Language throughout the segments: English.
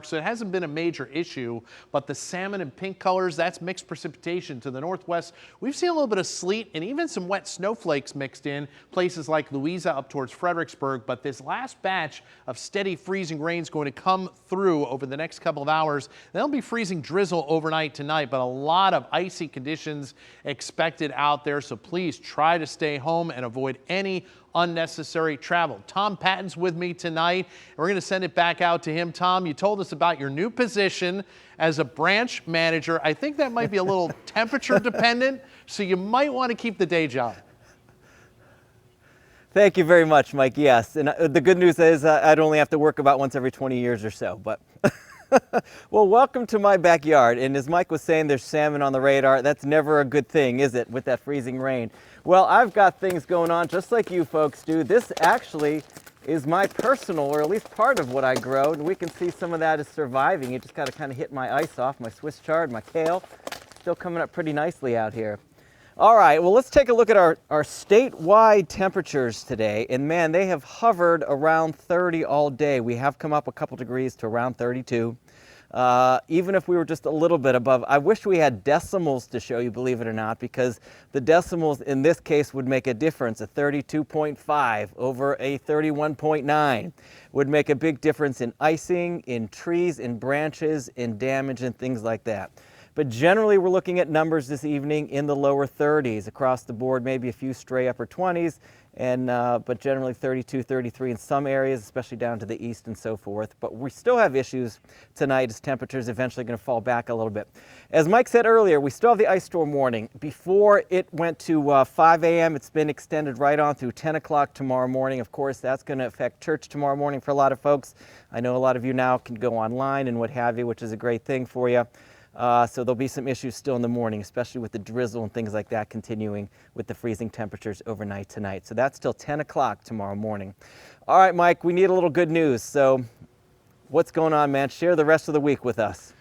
So it hasn't been a major issue, but the salmon and pink colors, that's mixed precipitation. To the northwest, we've seen a little bit of sleet and even some wet snowflakes mixed in places like Louisa up towards Fredericksburg. But this last batch of steady freezing rain is going to come through over the next couple of hours. There'll be freezing drizzle overnight tonight, but a lot of icy conditions expected out there. So please try to stay home and avoid any unnecessary travel. Tom Patton's with me tonight. We're going to send it back out to him. Tom, you told us about your new position as a branch manager. I think that might be a little temperature dependent, so you might want to keep the day job. Thank you very much, Mike. Yes, and the good news is I'd only have to work about once every 20 years or so, but well, welcome to my backyard. And as Mike was saying, there's salmon on the radar. That's never a good thing, is it, with that freezing rain? Well, I've got things going on just like you folks do. This actually is my personal, or at least part of what I grow, and we can see some of that is surviving. It just got to kind of hit my ice off, my Swiss chard, my kale. Still coming up pretty nicely out here. All right, well, let's take a look at our statewide temperatures today. And man, they have hovered around 30 all day. We have come up a couple degrees to around 32. Even if we were just a little bit above, I wish we had decimals to show you, believe it or not, because the decimals in this case would make a difference. A 32.5 over a 31.9 would make a big difference in icing, in trees, in branches, in damage, and things like that. But generally, we're looking at numbers this evening in the lower 30s across the board, maybe a few stray upper 20s, and but generally 32, 33 in some areas, especially down to the east and so forth. But we still have issues tonight as temperatures eventually going to fall back a little bit. As Mike said earlier, we still have the ice storm warning. Before it went to 5 a.m., it's been extended right on through 10 o'clock tomorrow morning. Of course, that's going to affect church tomorrow morning for a lot of folks. I know a lot of you now can go online and what have you, which is a great thing for you. So there'll be some issues still in the morning, especially with the drizzle and things like that continuing with the freezing temperatures overnight tonight. So that's till 10 o'clock tomorrow morning. All right, Mike, we need a little good news. So what's going on, man? Share the rest of the week with us.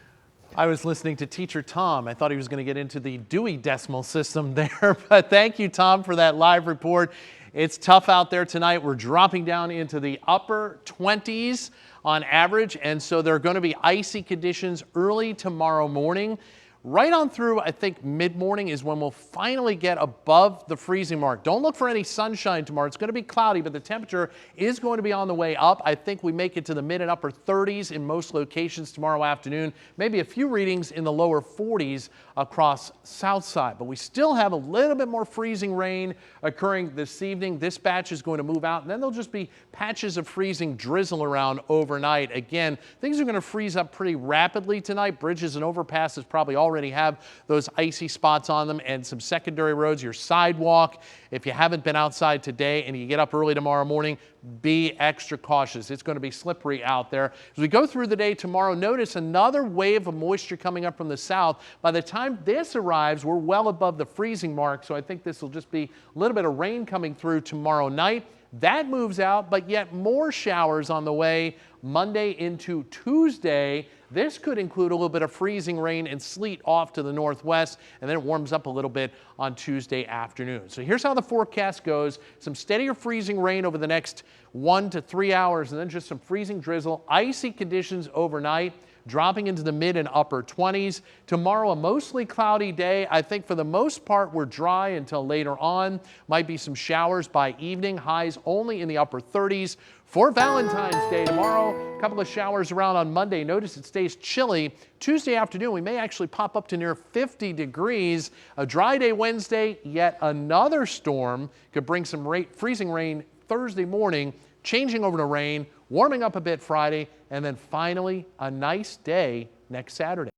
I was listening to Teacher Tom. I thought he was going to get into the Dewey Decimal System there, but thank you, Tom, for that live report. It's tough out there tonight. We're dropping down into the upper 20s on average, and so there are going to be icy conditions early tomorrow morning. Right on through, I think, mid-morning is when we'll finally get above the freezing mark. Don't look for any sunshine tomorrow. It's going to be cloudy, but the temperature is going to be on the way up. I think we make it to the mid and upper 30s in most locations tomorrow afternoon. Maybe a few readings in the lower 40s across south side. But we still have a little bit more freezing rain occurring this evening. This batch is going to move out, and then there'll just be patches of freezing drizzle around overnight. Again, things are going to freeze up pretty rapidly tonight. Bridges and overpasses probably already have those icy spots on them, and some secondary roads, your sidewalk. If you haven't been outside today and you get up early tomorrow morning, be extra cautious. It's going to be slippery out there. As we go through the day tomorrow, notice another wave of moisture coming up from the south. By the time this arrives, we're well above the freezing mark, so I think this will just be a little bit of rain coming through tomorrow night. That moves out, but yet more showers on the way Monday into Tuesday. This could include a little bit of freezing rain and sleet off to the northwest, and then it warms up a little bit on Tuesday afternoon. So here's how the forecast goes. Some steadier freezing rain over the next 1 to 3 hours, and then just some freezing drizzle. Icy conditions overnight, dropping into the mid and upper 20s. Tomorrow, a mostly cloudy day. I think for the most part, we're dry until later on. Might be some showers by evening. Highs only in the upper 30s. For Valentine's Day tomorrow, a couple of showers around on Monday. Notice it stays chilly. Tuesday afternoon, we may actually pop up to near 50 degrees. A dry day Wednesday, yet another storm could bring some freezing rain Thursday morning, changing over to rain, warming up a bit Friday, and then finally a nice day next Saturday.